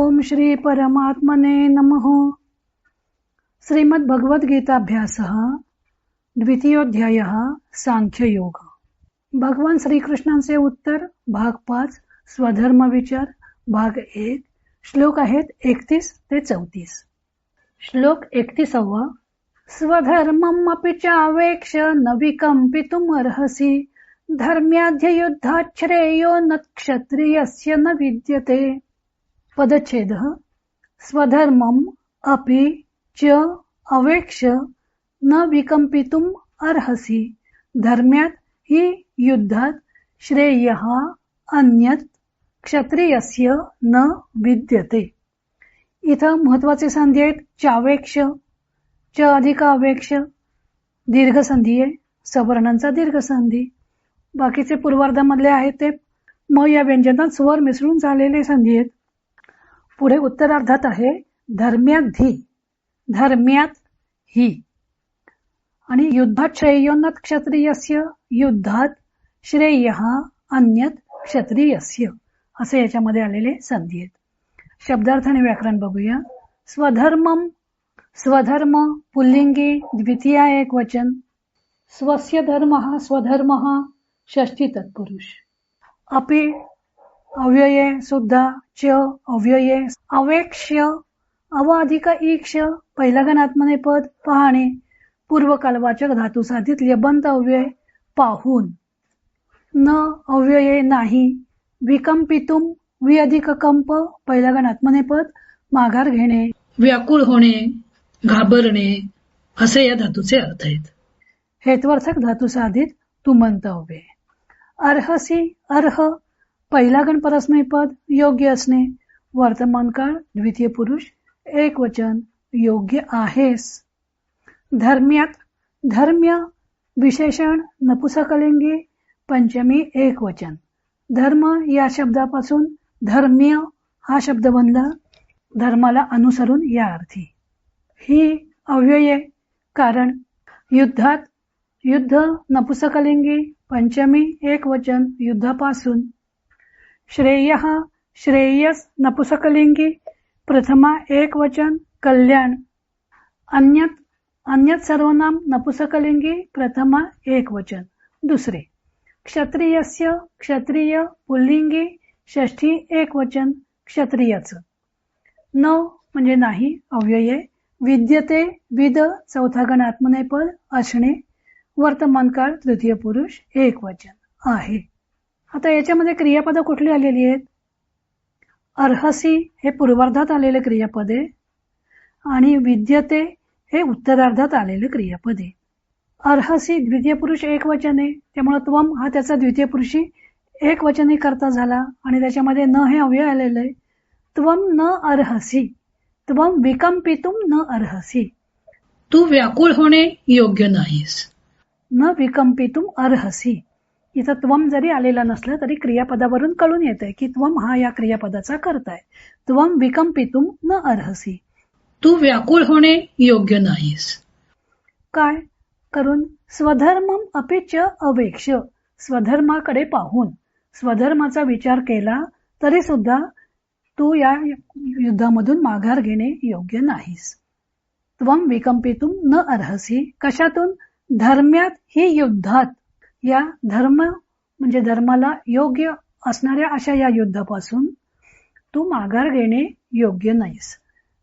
ओम श्री परमात्मने नमः। श्रीमद् भगवद्गीताभ्यासः द्वितीयोऽध्यायः सांख्ययोग। भगवान श्रीकृष्णांचे उत्तर भाग 5 स्वधर्म विचार भाग 1 श्लोक आहेत 31 ते 34। श्लोक 31। स्वधर्मम् अपि चावेक्ष न विकम्पितुमर्हसि धर्म्याद्ययुद्धात् श्रेयो न क्षत्रियस्य न विद्यते। पदच्छेद स्वधर्मम् अपि च अवेक्ष न विकम्पितुम अर्हसि धर्म्यात हि युद्धात श्रेयः अन्यत् क्षत्रियस्य न विद्यते। इथं महत्वाचे संधी आहेत चावेक्ष, च अधिक अवेक्ष, दीर्घ संधी आहे, सवर्णांचा दीर्घ संधी। बाकीचे पूर्वार्धामधले आहेत ते म या व्यंजनात स्वर मिसळून झालेले संधी आहेत। पुढे उत्तरार्धात आहे धर्म्यात हि, धर्म्यात हि आणि युद्धात श्रेयोन्नत क्षत्रियस्य, युद्धात श्रेयः अन्यत् क्षत्रियस्य असे याच्यामध्ये आलेले संधी आहेत। शब्दार्थ आणि व्याकरण बघूया। स्वधर्मम, स्वधर्म पुल्लिंगी द्वितीया एकवचन, स्वस्य धर्मः स्वधर्मः षष्ठी तत्पुरुष। अपि अव्यये सुद्धा, च अव्यये, अवेक्ष्य अवाधिक ईक्ष पहिला गणात्मनेपद पाहणे, पूर्वकालवाचक धातू साधित ल्यबंत अव्यय पाहून, न अव्यये नाही, विकंपितुम वि अधिक कंप पहिला गणात्मनेपद माघार घेणे, व्याकुळ होणे, घाबरणे असे या धातूचे अर्थ आहेत। हेत्वार्थक धातू साधित तुमंत अव्यय। अर्हसी, अर्ह पहिला गण परस्मैपद योग्य असणे, वर्तमान काळ द्वितीय पुरुष एक वचन योग्य आहेस। धर्म्यात, धर्म्य विशेषण नपुसकलिंगी पंचमी एक वचन। धर्म या शब्दापासून धर्म्य हा शब्द बनला, धर्माला अनुसरून या अर्थी। ही अव्यये कारण युद्धात, युद्ध नपुसकलिंगी पंचमी एक वचन युद्धापासून। श्रेयः श्रेयस नपुसकलिंगी प्रथमा एक वचन कल्याण। अन्यत, अन्यत सर्वनाम नपुसकलिंगी प्रथमा एक वचन दुसरे। क्षत्रियस्य क्षत्रिय पुल्लिंगी षष्ठी एक वचन क्षत्रियाचं। न म्हणजे नाही अव्यये, विद्यते विद चौथा गण आत्मनेपद असणे, वर्तमान काळ तृतीय पुरुष एक वचन आहे। आता याच्यामध्ये क्रियापद कुठली आलेली आहेत? अर्हसी हे पूर्वार्धात आलेले क्रियापदे आणि विद्यते हे उत्तरार्धात आलेले क्रियापदे। अर्हसी द्वितीय पुरुष एक वचन आहे, त्यामुळे त्वम हा त्याचा द्वितीय पुरुषी एक वचनी करता झाला आणि त्याच्यामध्ये न हे अव्यय आलेलं आहे। त्वम न अर्हसी, त्वम विकंपितुम न अर्हसी, तू व्याकुळ होणे योग्य नाहीस। न विकंपितुम अर्हसी, इथं त्वम जरी आलेला नसला तरी क्रियापदावरून कळून येतंय की त्वम हा या क्रियापदाचा करताय। त्वम विकंपितुम न अर्हसी, तू व्याकुळ होणे योग्य नाहीस। काय करून? स्वधर्मम अपि च अवेक्ष, स्वधर्माकडे पाहून, स्वधर्माचा विचार केला तरी सुद्धा तू या युद्धामधून माघार घेणे योग्य नाहीस। त्वम विकंपितुम न अर्हसी कशातून? धर्म्यात ही युद्धात, या धर्म म्हणजे धर्माला योग्य असणाऱ्या अशा या युद्धापासून तू माघार घेणे योग्य नाहीस।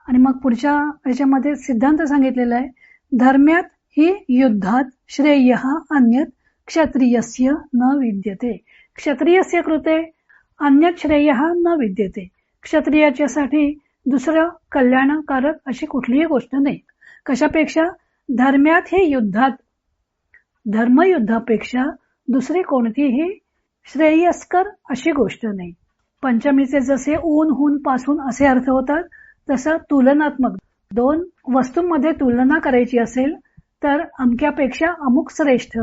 आणि मग पुढच्या याच्यामध्ये सिद्धांत सांगितलेला आहे, धर्म्यात ही युद्धात श्रेयः अन्यत् क्षत्रियस्य न विद्यते। क्षत्रियस्य कृते अन्यत् श्रेयः न विद्यते, क्षत्रियाच्यासाठी दुसरं कल्याणकारक अशी कुठलीही गोष्ट नाही। कशापेक्षा? धर्म्यात हे युद्धात, धर्मयुद्धापेक्षा दुसरी कोणतीही श्रेयस्कर अशी गोष्ट नाही। पंचमीचे जसे ऊन हून पासून असे अर्थ होतात, तसं तुलनात्मक दोन वस्तूंमध्ये तुलना करायची असेल तर अमक्यापेक्षा अमुक श्रेष्ठ,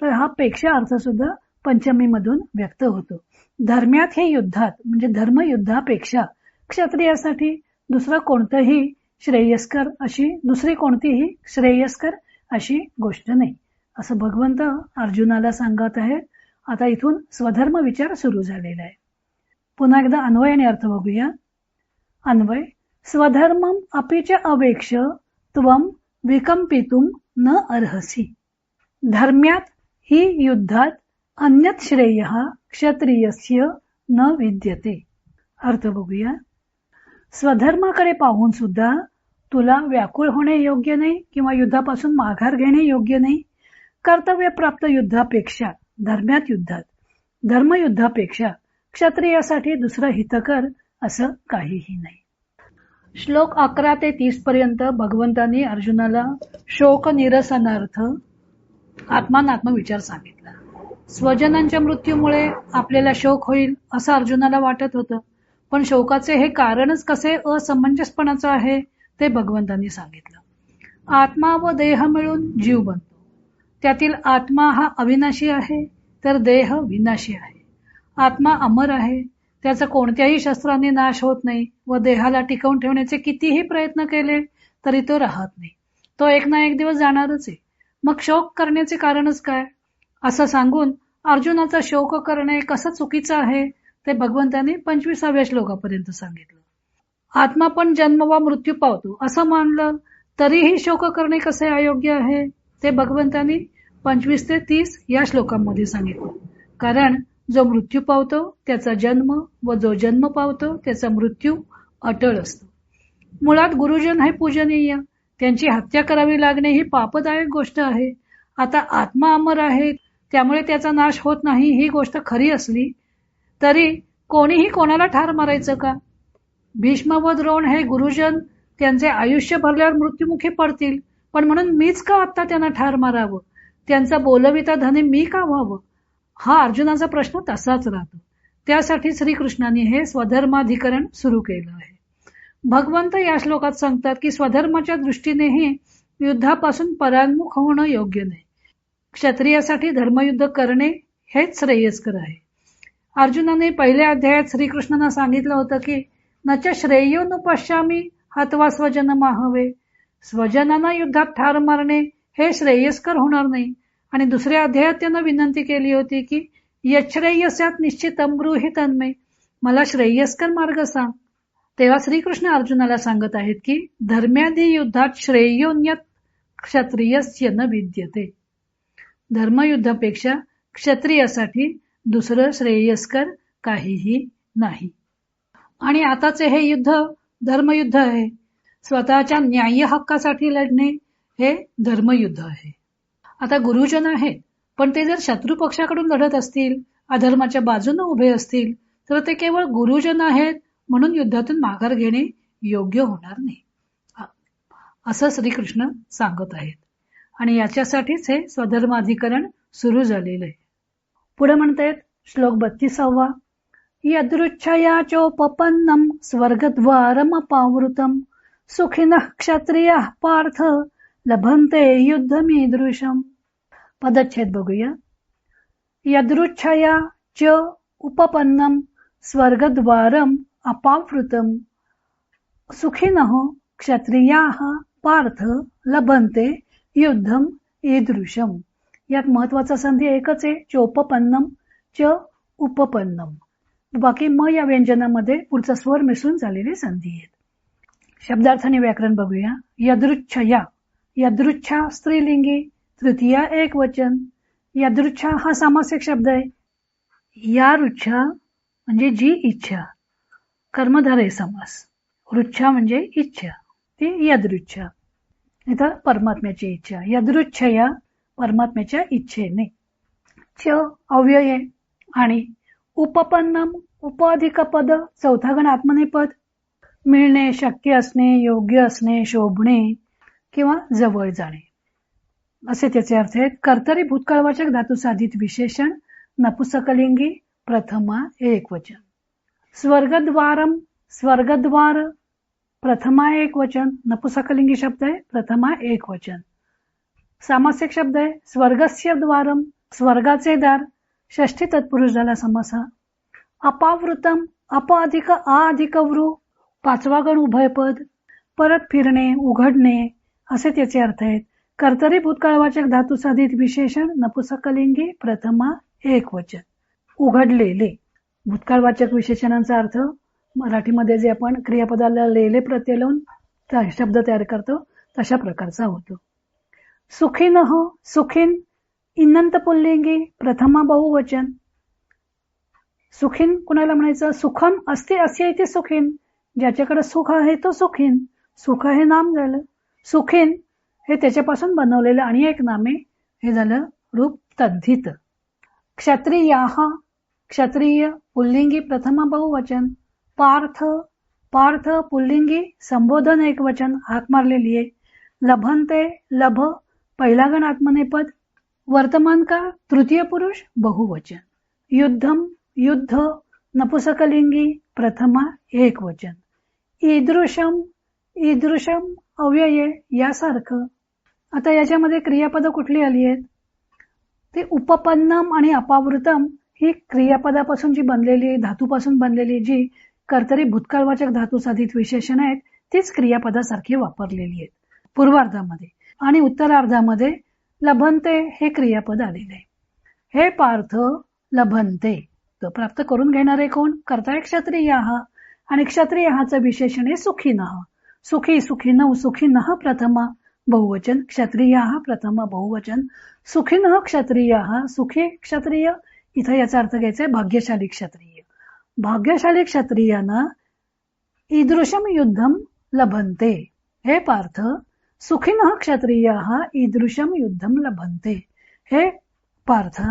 तर हा पेक्षा अर्थ सुद्धा पंचमी मधून व्यक्त होतो। धर्म्यात हे युद्धात म्हणजे धर्मयुद्धापेक्षा क्षत्रियासाठी दुसरं कोणतंही श्रेयस्कर अशी, दुसरी कोणतीही श्रेयस्कर अशी गोष्ट नाही असं भगवंत अर्जुनाला सांगत आहेत। आता इथून स्वधर्म विचार सुरू झालेला आहे। पुन्हा एकदा अन्वय आणि अर्थ बघूया। अन्वय स्वधर्मम अपिच अवेक्ष त्वम विकंपितुम न अर्हसी. धर्म्यात ही युद्धात अन्यत श्रेय क्षत्रियस्य न विद्यते. अर्थ बघूया. स्वधर्माकडे पाहून सुद्धा तुला व्याकुळ होणे योग्य नाही किंवा युद्धापासून माघार घेणे योग्य नाही. कर्तव्यप्राप्त युद्धापेक्षा धर्मयुद्धापेक्षा क्षत्रियासाठी दुसरं हितकर असं काहीही नाही. श्लोक 11 ते 30 पर्यंत भगवंतांनी अर्जुनाला शोक निरसनार्थ आत्मानात्म विचार सांगितला. स्वजनांच्या मृत्यूमुळे आपल्याला शोक होईल असं अर्जुनाला वाटत होतं, पण शोकाचे हे कारणच कसे असमंजसपणाचं आहे ते भगवंतांनी सांगितलं. आत्मा व देह मिळून जीव बनतो. त्यातील आत्मा हा अविनाशी आहे, तर देह विनाशी आहे. आत्मा अमर आहे, त्याचा कोणत्याही शस्त्राने नाश होत नाही व देहाला टिकवून ठेवण्याचे कितीही प्रयत्न केले तरी तो राहत नाही. तो एक ना एक दिवस जाणारच आहे. मग शोक करण्याचे कारणच काय असं सांगून अर्जुनाचा शोक करणे कसं चुकीचं आहे ते भगवंतांनी 25व्या श्लोकापर्यंत सांगितलं. आत्मा पण जन्म व मृत्यू पावतो असं मानलं तरीही शोक करणे कसे अयोग्य आहे ते भगवंतांनी 25 ते 30 या श्लोकांमध्ये सांगितलं. कारण जो मृत्यू पावतो त्याचा जन्म व जो जन्म पावतो त्याचा मृत्यू अटळ असतो. मुळात गुरुजन हे पूजनीय, त्यांची हत्या करावी लागणे ही पापदायक गोष्ट आहे. आता आत्मा अमर आहे त्यामुळे त्याचा नाश होत नाही ही गोष्ट खरी असली तरी कोणीही कोणाला ठार मारायचं का? भीष्म व द्रोण हे गुरुजन त्यांचे आयुष्य भरल्यावर मृत्युमुखी पडतील, पण म्हणून मीच का आता त्यांना ठार मारावं? त्यांचा बोलविता धनी मी का व्हावं? हा अर्जुनाचा प्रश्न तसाच राहतो. त्यासाठी श्रीकृष्णांनी हे स्वधर्माधिकरण सुरू केलं आहे. भगवंत या श्लोकात सांगतात की स्वधर्माच्या दृष्टीनेही युद्धापासून परांगमुख होणं योग्य नाही. क्षत्रियासाठी धर्मयुद्ध करणे हेच श्रेयस्कर आहे. अर्जुनाने पहिल्या अध्यायात श्रीकृष्णांना सांगितलं होतं की नच श्रेयोनुपश्यामी हत्वा स्वजनमाहवे. स्वजनांना युद्धात ठार मारणे हे श्रेयस्कर होणार नाही. आणि दुसऱ्या अध्यायात त्यांना विनंती केली होती की यच्छ्रेयस्यात निश्चितम ब्रूहि तन्मे, मला श्रेयस्कर मार्ग सांग. तेव्हा श्रीकृष्ण अर्जुनाला सांगत आहेत की धर्म्यादी युद्धात श्रेयोन्यत क्षत्रियस्य न विद्यते. धर्मयुद्धापेक्षा क्षत्रियासाठी दुसरं श्रेयस्कर काहीही नाही. आणि आताचे हे युद्ध धर्मयुद्ध आहे. स्वतःच्या न्याय्य हक्कासाठी लढणे हे धर्मयुद्ध आहे. आता गुरुजन आहेत, पण ते जर शत्रू पक्षाकडून लढत असतील, अधर्माच्या बाजूने उभे असतील तर ते केवळ गुरुजन आहेत म्हणून युद्धातून माघार घेणे योग्य होणार नाही असं श्रीकृष्ण सांगत आहेत. आणि याच्यासाठीच हे स्वधर्माधिकरण सुरू झालेलं आहे. पुढे म्हणतायत श्लोक 32. यदृच्छया चोपपन्नम स्वर्गद्वारमपावृतम सुखिनः क्षत्रियः पार्थ लभन्ते युद्धमीदृशम. पदच्छेद बघूया. यदृच्छया च उपपन्नम स्वर्गद्वारम अपावृतम सुखिनः क्षत्रियाः पार्थ लभन्ते युद्धम ईदृशम. यात महत्वाचा संधी एकच आहे, चोपपन्नम च उपपन्नम. बाकी म या व्यंजनामध्ये पुढचा स्वर मिसळून झालेली संधी आहेत. शब्दार्थाने व्याकरण बघूया. यदृच्छया, यदृच्छा स्त्रीलिंगी, तृतीया एक वचन. यदृच्छा हा सामासिक शब्द आहे. या रुच्छा म्हणजे जी इच्छा, कर्मधारय समास. रुच्छा म्हणजे इच्छा, ती यदृच्छा. इथं परमात्म्याची इच्छा. यदृच्छया परमात्म्याच्या इच्छेने. च अव्यय आणि उपपन्नम उप अधिक पद, चौथा गण आत्मनेपद. मिळणे, शक्य असणे, योग्य असणे, शोभणे किंवा जवळ जाणे असे त्याचे अर्थ आहेत. कर्तरी भूतकाळवाचक धातू साधित विशेषण, नपुसकलिंगी, प्रथमा एक वचन. स्वर्गद्वारम, स्वर्गद्वार, प्रथमा एक वचन. नपुसकलिंगी शब्द आहे, प्रथमा एक वचन. सामासिक शब्द आहे स्वर्गस्य द्वारम, स्वर्गाचे दार, षष्ठी तत्पुरुष झाला समास. अपावृतम, अप अधिक आ अधिक वृ, पाचवा गण उभयपद. परत फिरणे, उघडणे असे त्याचे अर्थ आहेत. कर्तरी भूतकाळवाचक धातू साधित विशेषण, नपुसकलिंगी, प्रथमा एक वचन. उघडलेले. भूतकाळवाचक विशेषणांचा अर्थ मराठीमध्ये जे आपण क्रियापदाला लेले प्रत्यय लावून शब्द तयार करतो तशा प्रकारचा होतो. सुखिनः सुखिन इन्नंत पुल्लिंगी प्रथमा बहुवचन. सुखिन कुणाला म्हणायचं? सुखम अस्ति अस्य इति सुखिन. ज्याच्याकडे सुख आहे तो सुखिन. सुख हे नाम झालं. सुखिन हे त्याच्यापासून बनवलेलं आणि एक नामे हे झालं रूप तद्धित. क्षत्रियाः क्षत्रिय पुल्लिंगी प्रथमा बहुवचन. पार्थ पार्थ पुल्लिंगी संबोधन एक वचन हाक मारलेली आहे. लभंते लभ पहिला गण आत्मनेपद. वर्तमान काळ तृतीय पुरुष बहुवचन. युद्धम युद्ध नपुसकलिंगी प्रथमा एक वचन. ईदृशम ईदृशम अव्यये यासारखं. आता याच्यामध्ये क्रियापद कुठली आली आहेत? ते उपपन्नम आणि अपावृतम ही क्रियापदापासून जी बनलेली धातूपासून बनलेली जी कर्तरी भूतकाळवाचक धातू साधित विशेषण आहेत तीच क्रियापदासारखी वापरलेली आहेत पूर्वार्धामध्ये. आणि उत्तरार्धामध्ये लभंते हे क्रियापद आलेले आहे. हे पार्थ लभंते तो प्राप्त करून घेणारे कोण? कर्ता क्षत्रियाः. आणि क्षत्रियाचं विशेषण आहे सुखिनः. सुखी सुखिनः सुखिनः प्रथमा बहुवचन. क्षत्रियाः प्रथमा बहुवचन. सुखिनः क्षत्रियाः. सुखी क्षत्रिय इथं याचा अर्थ घ्यायचा आहे भाग्यशाली क्षत्रिय. भाग्यशाली क्षत्रियांना ईदृशम युद्धम लभंते. हे पार्थ सुखिनः क्षत्रियाः ईदृशम युद्धम लभंते. हे पार्थ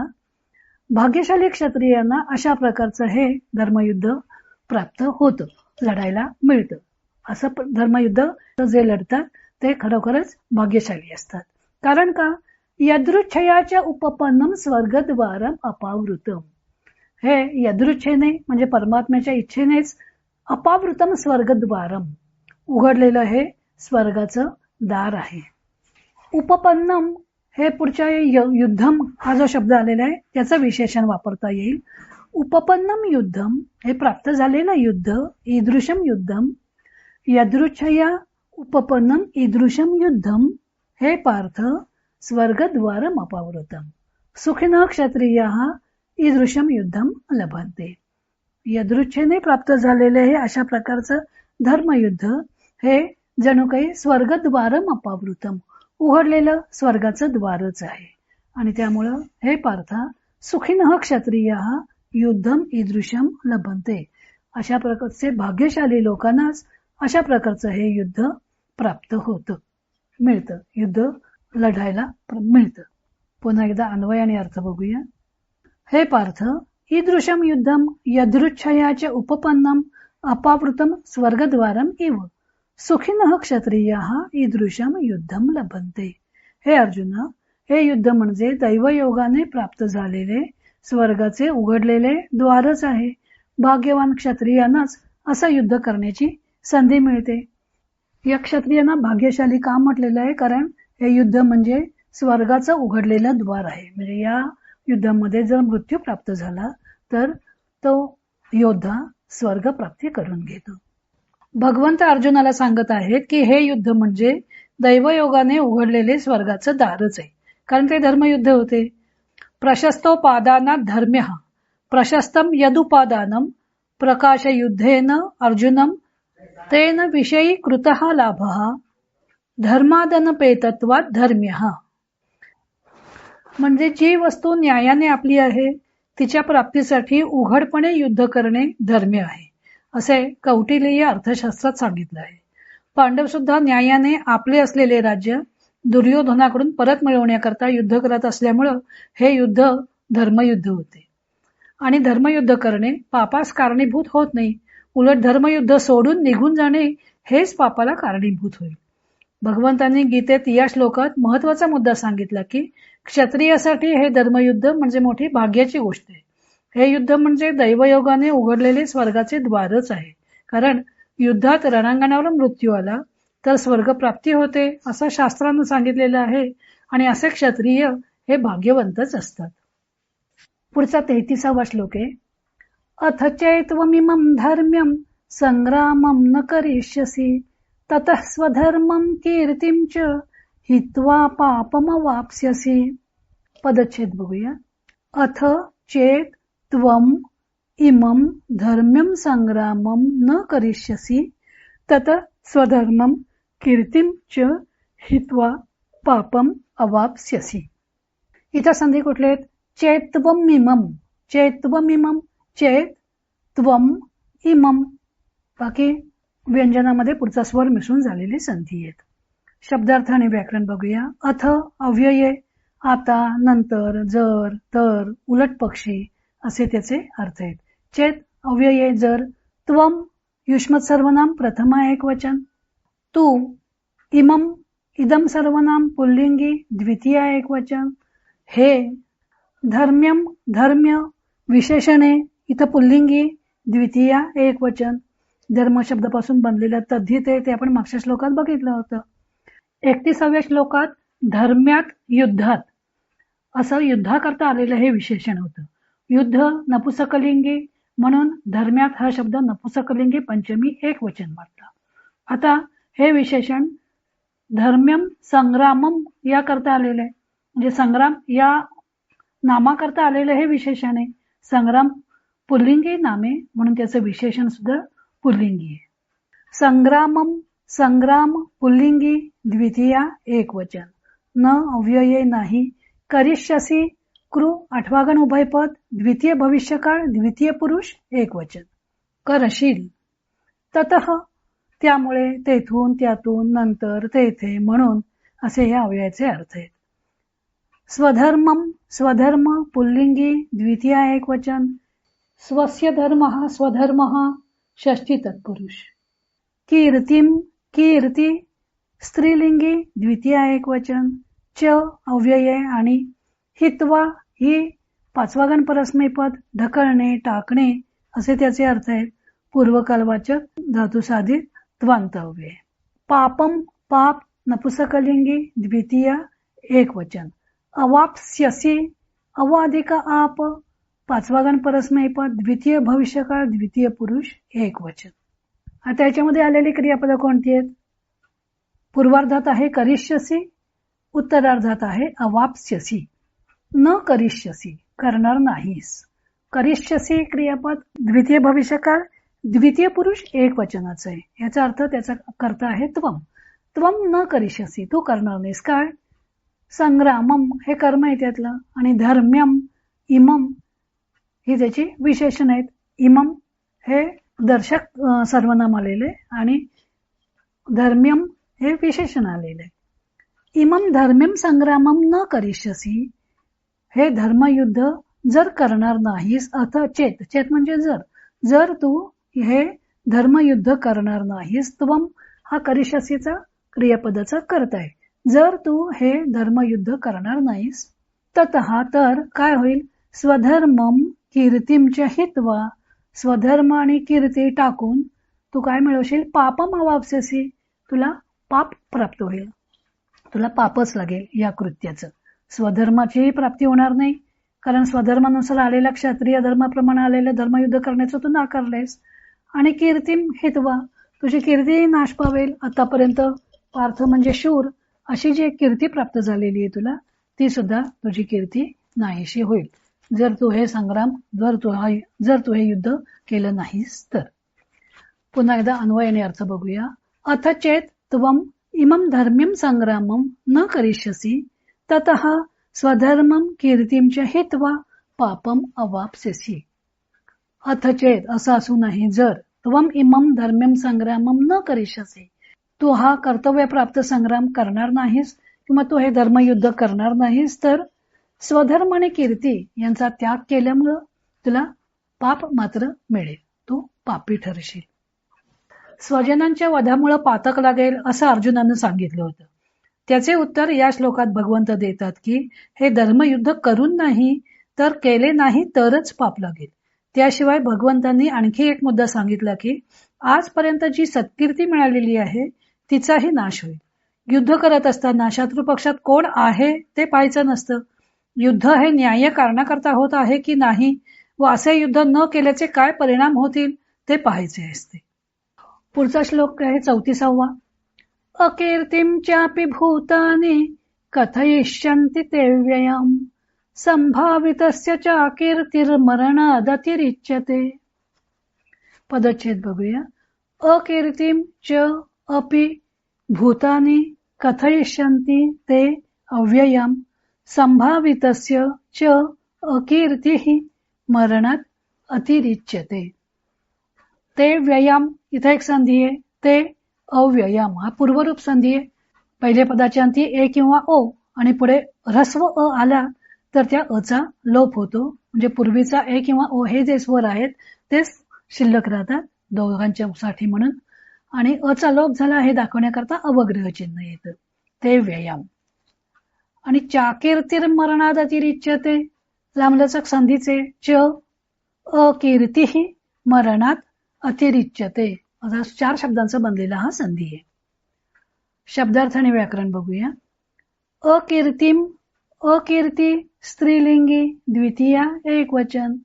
भाग्यशाली क्षत्रियांना अशा प्रकारचं हे धर्मयुद्ध प्राप्त होतं, लढायला मिळतं. असं धर्मयुद्ध जे लढतात ते खरोखरच भाग्यशाली असतात. कारण का? यदृच्छयाच्या उपपन्नम स्वर्गद्वारम अपावृतम. हे यदृच्छेने म्हणजे परमात्म्याच्या इच्छेनेच अपावृतम स्वर्गद्वारम उघडलेलं हे स्वर्गाचं दार आहे. उपपन्नम हे पुढच्या युद्धम हा जो शब्द आलेला आहे त्याचं विशेषण वापरता येईल. उपपन्नम युद्धम हे प्राप्त झालेलं युद्ध. ईदृशम युद्धम यदृच्छया उपपन्नम ईदृशम युद्धम. हे पार्थ स्वर्गद्वारम अपावृतम. सुखिनः क्षत्रियाः ईदृशम युद्धम लभंते. यदृच्छेने प्राप्त झालेले हे अशा प्रकारचं धर्मयुद्ध हे जणू काही स्वर्गद्वारम अपावृतम उघडलेलं स्वर्गाचं द्वारच आहे. आणि त्यामुळं हे पार्था सुखिनः क्षत्रियाः युद्धम ईदृशम लभंते. अशा प्रकारचे भाग्यशाली लोकांनाच अशा प्रकारचं हे युद्ध प्राप्त होतं, मिळतं. युद्ध लढायला मिळतं. पुन्हा एकदा अन्वय आणि अर्थ बघूया. हे पार्थ ईदृशम युद्धम यदृच्छयाचे उपपन्नम अपावृतम स्वर्गद्वारम इव सुखिनः क्षत्रियाः ईदृशम युद्धम लभंते. हे अर्जुना, हे युद्ध म्हणजे दैवयोगाने प्राप्त झालेले स्वर्गाचे उघडलेले द्वारच आहे. भाग्यवान क्षत्रियांनाच असं युद्ध करण्याची संधी मिळते. या क्षत्रियांना भाग्यशाली का म्हटलेलं आहे? कारण हे युद्ध म्हणजे स्वर्गाचं उघडलेलं द्वार आहे. म्हणजे या युद्धामध्ये जर मृत्यू प्राप्त झाला तर तो योद्धा स्वर्ग प्राप्ती करून घेतो. भगवंत अर्जुनाला सांगत आहेत की हे युद्ध म्हणजे दैवयोगाने उघडलेले स्वर्गाचं दारच आहे. कारण ते धर्मयुद्ध होते. प्रशस्तोपादानात धर्म्यः प्रशस्तम यदुपादानम प्रकाशयुद्धेन अर्जुनम तेन विषयी कृतः लाभः धर्मादनपेतत्वात धर्म्यः. म्हणजे जी वस्तू न्यायाने आपली आहे तिच्या प्राप्तीसाठी उघडपणे युद्ध करणे धर्म्य आहे, असे कौटिल्य अर्थशास्त्रात सांगितलं आहे. पांडव सुद्धा न्यायाने आपले असलेले राज्य दुर्योधनाकडून परत मिळवण्याकरता युद्ध करत असल्यामुळं हे युद्ध धर्मयुद्ध होते. आणि धर्मयुद्ध करणे पापास कारणीभूत होत नाही. उलट धर्मयुद्ध सोडून निघून जाणे हेच पापाला कारणीभूत होईल. भगवंतांनी गीतेत या श्लोकात महत्वाचा मुद्दा सांगितला की क्षत्रियासाठी हे धर्मयुद्ध म्हणजे मोठी भाग्याची गोष्ट आहे. हे युद्ध म्हणजे दैवयोगाने उघडलेले स्वर्गाचे द्वारच आहे. कारण युद्धात रणांगणावर मृत्यू आला तर स्वर्ग प्राप्ती होते असं शास्त्रानं सांगितलेलं आहे. आणि असे क्षत्रिय हे भाग्यवंतच असतात. पुढचा 33वा श्लोक आहे. अथ चैत्वमिमं धर्म्यं संग्रामं न करिष्यसि ततः स्वधर्मं कीर्तिं च हित्वा पापमवाप्स्यसि. पदच्छेद बघूया. अथ चेत त्वम इमं धर्म्यं संग्रामं न करिष्यसि तत स्वधर्मं कीर्तिं च हित्वा पापम अवाप्स्यसि. इथं संधी कुठले आहेत? चेत्त्वमिमं, चेत्त्वमिमं, चेत त्वम इमं. बाकी व्यंजनामध्ये पुढचा स्वर मिसळून झालेली संधी आहेत. शब्दार्थ आणि व्याकरण बघूया. अथ अव्यये, आता, नंतर, जर, तर, उलट पक्षी असे त्याचे अर्थ आहेत. चेत अव्यये जर, त्वम युष्मत सर्वनाम प्रथमा एकवचन, तू इमम इदम सर्वनाम पुल्लिंगी द्वितीया एकवचन, हे धर्म्यम धर्म्य विशेषणे इथं पुल्लिंगी द्वितीया एकवचन. धर्म शब्दापासून बनलेलं तद्धित आहे ते आपण मागच्या श्लोकात बघितलं होतं. 31व्या श्लोकात धर्म्यात युद्धात असं युद्धाकरता आलेलं हे विशेषण होतं. युद्ध नपुसकलिंगी म्हणून धर्म्यात हा शब्द नपुसकलिंगी पंचमी एकवचन वाटला. आता हे विशेषण धर्म्यम संग्रामम या करता आलेलं आहे. म्हणजे संग्राम या नामाकरता आलेलं हे विशेषण आहे. संग्राम पुल्लिंगी नामे म्हणून त्याचं विशेषण सुद्धा पुल्लिंगी आहे. संग्रामम संग्राम पुल्लिंगी द्वितीया एकवचन. न अव्यये नाही. करिष्यसी कृ आठवागण उभयपद द्वितीय भविष्यकाळ द्वितीय पुरुष एकवचन. करशील ततः त्यामुळे तेथून त्यातून नंतर तेथे म्हणून असे या अव्ययाचे अर्थ आहेत. स्वधर्मम स्वधर्म पुल्लिंगी द्वितीया एकवचन. स्वस्य धर्मः स्वधर्मः षष्ठी तत्पुरुष. कीर्तिम कीर्ती स्त्रीलिंगी द्वितीया एकवचन. च अव्यये आणि हित्वा ही पाचवागण परस्मैपद ढकलणे टाकणे असे त्याचे अर्थ आहेत. पूर्वकालवाचक धातू साधित त्वांत अव्यय. पापम पाप नपुसकलिंगी द्वितीया एकवचन. अवाप्स्यसि अवाधिक आप पाचवागण परस्मैपद द्वितीय भविष्यकाळ द्वितीय पुरुष एकवचन. आता याच्यामध्ये आलेली क्रियापद कोणती आहेत? पूर्वार्धात आहे करिष्यसी, उत्तरार्धात आहे अवाप्स्यसी. न करिष्यसी करणार नाहीस. करिष्यसी क्रियापद द्वितीय भविष्यकाळ द्वितीय पुरुष एकवचनाचं आहे. याचा अर्थ त्याचा कर्ता आहे त्वम. त्वम न करिष्यसी तू करणार नाहीस. काय? संग्रामम हे कर्म आहे त्यातलं आणि धर्म्यम इमम ही त्याची विशेषण आहेत. इमम हे दर्शक सर्वनाम आलेले आणि धर्म्यम हे विशेषण आलेले. इमम धर्म्यम संग्रामम न करिष्यसी हे धर्मयुद्ध जर करणार नाहीस. अथ चेत चेत म्हणजे जर जर तू हे धर्मयुद्ध करणार नाहीस. त्वम हा करिष्यसीचा क्रियापदाचा कर्ता आहे. जर तू हे धर्मयुद्ध करणार नाहीस ततः तर काय होईल? स्वधर्मम कीर्तिमच हित्वा स्वधर्म आणि कीर्ती टाकून तू काय मिळवशील? पापम अवाप्स्यसी तुला पाप प्राप्त होईल. तुला पापच लागेल या कृत्याचं. स्वधर्माचीही प्राप्ती होणार नाही कारण स्वधर्मानुसार आलेल्या क्षत्रिय धर्माप्रमाणे आलेलं धर्मयुद्ध करण्याचं तू नाकारलेस. आणि कीर्तिम हित्वा तुझी कीर्ती नाश पावेल. आतापर्यंत पार्थ म्हणजे शूर अशी जी कीर्ती प्राप्त झालेली आहे तुला ती सुद्धा तुझी कीर्ती नाहीशी होईल जर तू हे संग्राम जर तू हे युद्ध केलं नाहीस तर. पुन्हा एकदा अन्वयाने अर्थ बघूया. अथ चेत त्वम इमं धर्म्यं संग्रामं न करिष्यसि ततः स्वधर्मं कीर्तिं च हित्वा पापम अवाप्स्यसि. अथ चेत असं असू नाही जर त्वम इमं धर्म्यं संग्रामं न करिष्यसि तू हा कर्तव्य प्राप्त संग्राम करणार नाहीस किंवा तू हे धर्मयुद्ध करणार नाहीस तर स्वधर्म आणि कीर्ती यांचा त्याग केल्यामुळं तुला पाप मात्र मिळेल. तू पापी ठरशील. स्वजनांच्या वधामुळे पातक लागेल असं अर्जुनानं सांगितलं होतं. त्याचे उत्तर या श्लोकात भगवंत देतात की हे धर्मयुद्ध करून नाही तर केले नाही तरच पाप लागेल. त्याशिवाय भगवंतांनी आणखी एक मुद्दा सांगितला की आजपर्यंत जी सत्कीर्ती मिळालेली आहे तिचाही नाश होईल. युद्ध करत असताना शत्रुपक्षात कोण आहे ते पाहायचं नसतं. युद्ध हे न्याय्य कारणाकरता होत आहे की नाही व असे युद्ध न केल्याचे काय परिणाम होतील ते पाहायचे असते. पुढचा श्लोक आहे 34वा. अकीर्तिम चापि भूतानि कथयिष्यन्ति ते व्ययम् संभावितस्य च अकीर्तिर्मरणादतिरिच्यते. पदच्छेद बघूया. अकीर्तिम च अपि भूतानि कथयिष्यन्ति ते अव्ययम् संभावितस्य च अकीर्तिः मरणात अतिरिच्यते. ते व्ययम, इथे एक संधी आहे. ते अव्ययम हा पूर्वरूप संधी आहे. पहिल्या पदाच्या अंती ए किंवा ओ आणि पुढे ह्रस्व अ आला तर त्या अचा लोप होतो. म्हणजे पूर्वीचा ए किंवा ओ हे जे स्वर आहेत ते शिल्लक राहतात दोघांच्या साठी म्हणून. आणि अचा लोप झाला हे दाखवण्याकरता अवग्रह चिन्ह येतं. ते व्ययम. आणि चाकीर्तिर्मरणाद अतिरिच्यते लांबलचक संधीचे च अकीर्ती मरणात अतिरिच्यते असा 4 शब्दांचा बनलेला हा संधी आहे. शब्दार्थ आणि व्याकरण बघूया. अकीर्तिम, अकीर्ती स्त्रीलिंगी द्वितीया एकवचन.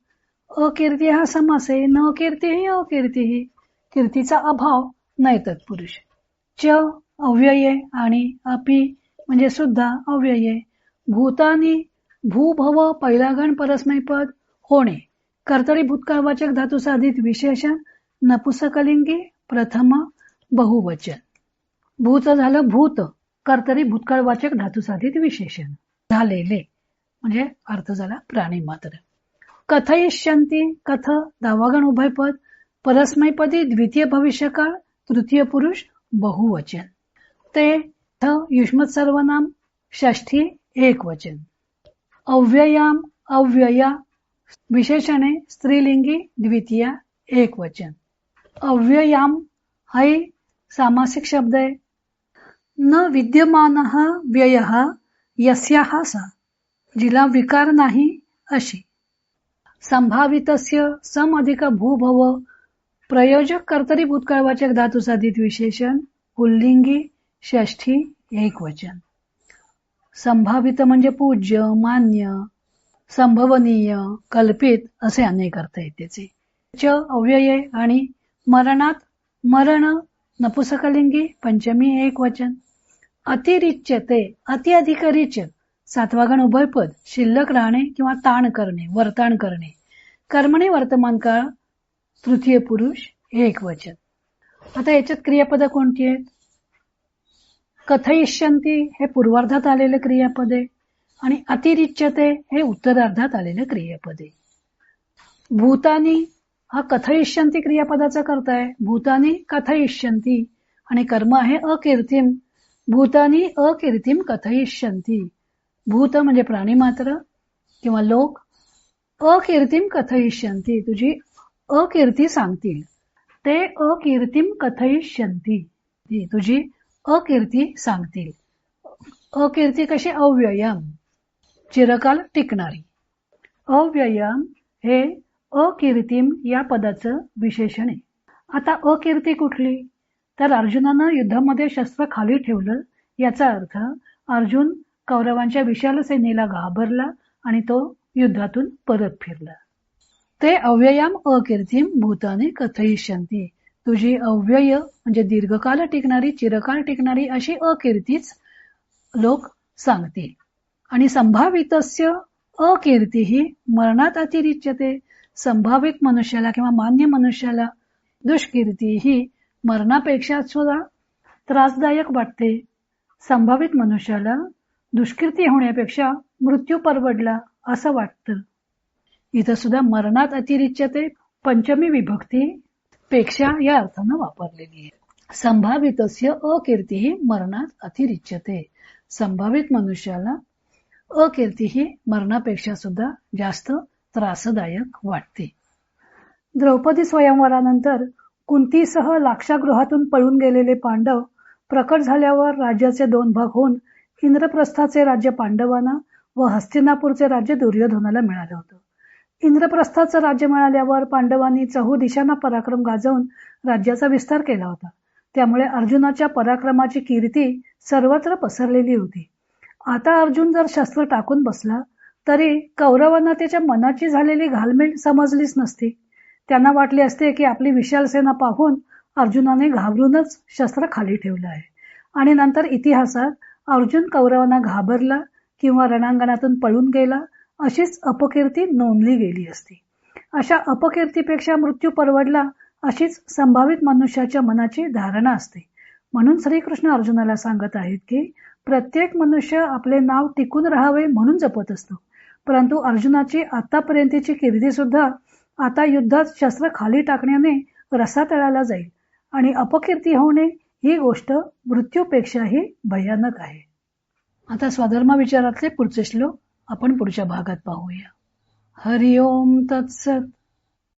अकीर्ती हा समास आहे. न कीर्ती अकीर्ती, कीर्तीचा अभाव नाही तत्पुरुष. च अव्यये आणि अपि म्हणजे सुद्धा अव्यये. भूतानी भूभव पहिला गण परस्मैपद होणे. कर्तरी भूतकाळवाचक धातू साधित विशेषण नपुसकलिंगी प्रथम बहुवचन. भूत झालं भूत, कर्तरी भूतकाळवाचक धातू साधित विशेषण झालेले म्हणजे अर्थ झाला प्राणी मात्र. कथयिष्यन्ति कथ दावागण उभयपद परस्मैपदी द्वितीय भविष्यकाळ तृतीय पुरुष बहुवचन. ते युष्मत सर्वनाम षष्ठी एकवचन. अव्ययाम अव्यया विशेषणे स्त्रीलिंगी द्वितीया एकवचन. अव्ययाम हा सामासिक शब्द आहे. न विद्यमानः व्ययः यस्याः सा, जिला विकार नाही अशी. संभावितस्य सम अधिक भूभव प्रयोजक कर्तरी भूतकाळवाचक धातू साधित विशेषण पुल्लिंगी षष्ठी एकवचन. संभावित म्हणजे पूज्य, मान्य, संभवनीय, कल्पित असे अनेक अर्थ आहेत त्याचे. च अव्यये आणि मरणात मरण नपुसकलिंगी पंचमी एकवचन. अतिरिच्यते अति अधिक रिच सातवा गण उभयपद शिल्लक राहणे किंवा ताण करणे, वर्ताण करणे. कर्मणी वर्तमान काळ तृतीय पुरुष एकवचन. आता याच्यात क्रियापद कोणती आहेत? कथयिष्यन्ति हे पूर्वार्धात आलेले क्रियापद आहे आणि अतिरिच्यते हे उत्तरार्धात आलेले क्रियापद आहे. भूतानी हा कथयिष्यन्ति क्रियापदाचा कर्ता आहे. भूतानी कथयिष्यन्ति आणि कर्म आहे अकीर्तिम. भूतानी अकीर्तिम कथयिष्यन्ति. भूत म्हणजे प्राणी मात्र किंवा लोक. अकीर्तिम कथयिष्यन्ति तुझी अकीर्ती सांगतील. ते अकीर्तिम कथयिष्यन्ति तुझी अकीर्ती सांगतील. अकीर्ती कशी? अव्ययम चिरकाल टिकणारी. अव्ययम हे अकीर्तिम या पदाचं विशेषण आहे. आता अकीर्ती कुठली? तर अर्जुनानं युद्धामध्ये शस्त्र खाली ठेवलं याचा अर्थ अर्जुन कौरवांच्या विशाल सेनेला घाबरला आणि तो युद्धातून परत फिरला. ते अव्ययम अकीर्तिम भूताने कथयिष्यन्ति तुझी अव्यय म्हणजे दीर्घकाल टिकणारी, चिरकाल टिकणारी अशी अकीर्तीच लोक सांगतील. आणि संभावितस्य अकीर्ती ही मरणात अतिरिच्यते. संभावित मनुष्याला किंवा मान्य मनुष्याला दुष्कीर्ती ही मरणापेक्षा सुद्धा त्रासदायक वाटते. संभावित मनुष्याला दुष्कीर्ती होण्यापेक्षा मृत्यू परवडला असं वाटतं. इथं सुद्धा मरणात अतिरिच्यते पंचमी विभक्ती पेक्षा या अर्थानं वापरलेली आहे. संभावितस्य अकीर्ती ही मरणात अतिरिच्यते. संभावित मनुष्याला अकीर्ती ही मरणापेक्षा सुद्धा जास्त त्रासदायक वाटते. द्रौपदी स्वयंवरानंतर कुंतीसह लाक्षागृहातून पळून गेलेले पांडव प्रकट झाल्यावर राज्याचे 2 भाग होऊन इंद्रप्रस्थाचे राज्य पांडवांना व हस्तिनापूरचे राज्य दुर्योधनाला मिळालं होतं. इंद्रप्रस्थाचं राज्य मिळाल्यावर पांडवांनी चहू दिशांना पराक्रम गाजवून राज्याचा विस्तार केला होता. त्यामुळे अर्जुनाच्या पराक्रमाची कीर्ती सर्वत्र पसरलेली होती. आता अर्जुन जर शस्त्र टाकून बसला तरी कौरवांना त्याच्या मनाची झालेली घालमेल समजलीच नसती. त्यांना वाटले असते की आपली विशाल सेना पाहून अर्जुनाने घाबरूनच शस्त्र खाली ठेवलं आहे आणि नंतर इतिहासात अर्जुन कौरवांना घाबरला किंवा रणांगणातून पळून गेला अशीच अपकीर्ती नोंदली गेली असती. अशा अपकीर्तीपेक्षा मृत्यू परवडला अशीच संभावित मनुष्याच्या मनाची धारणा असते. म्हणून श्रीकृष्ण अर्जुनाला सांगत आहेत की प्रत्येक मनुष्य आपले नाव टिकून राहावे म्हणून जपत असतो. परंतु अर्जुनाची आतापर्यंतची कीर्ती सुद्धा आता युद्धात शस्त्र खाली टाकण्याने रसातळाला जाईल आणि अपकीर्ती होणे ही गोष्ट मृत्यूपेक्षाही भयानक आहे. आता स्वधर्म विचारातले पुढचे श्लोक आपण पुढच्या भागात पाहूया. हरि ओम तत्सत.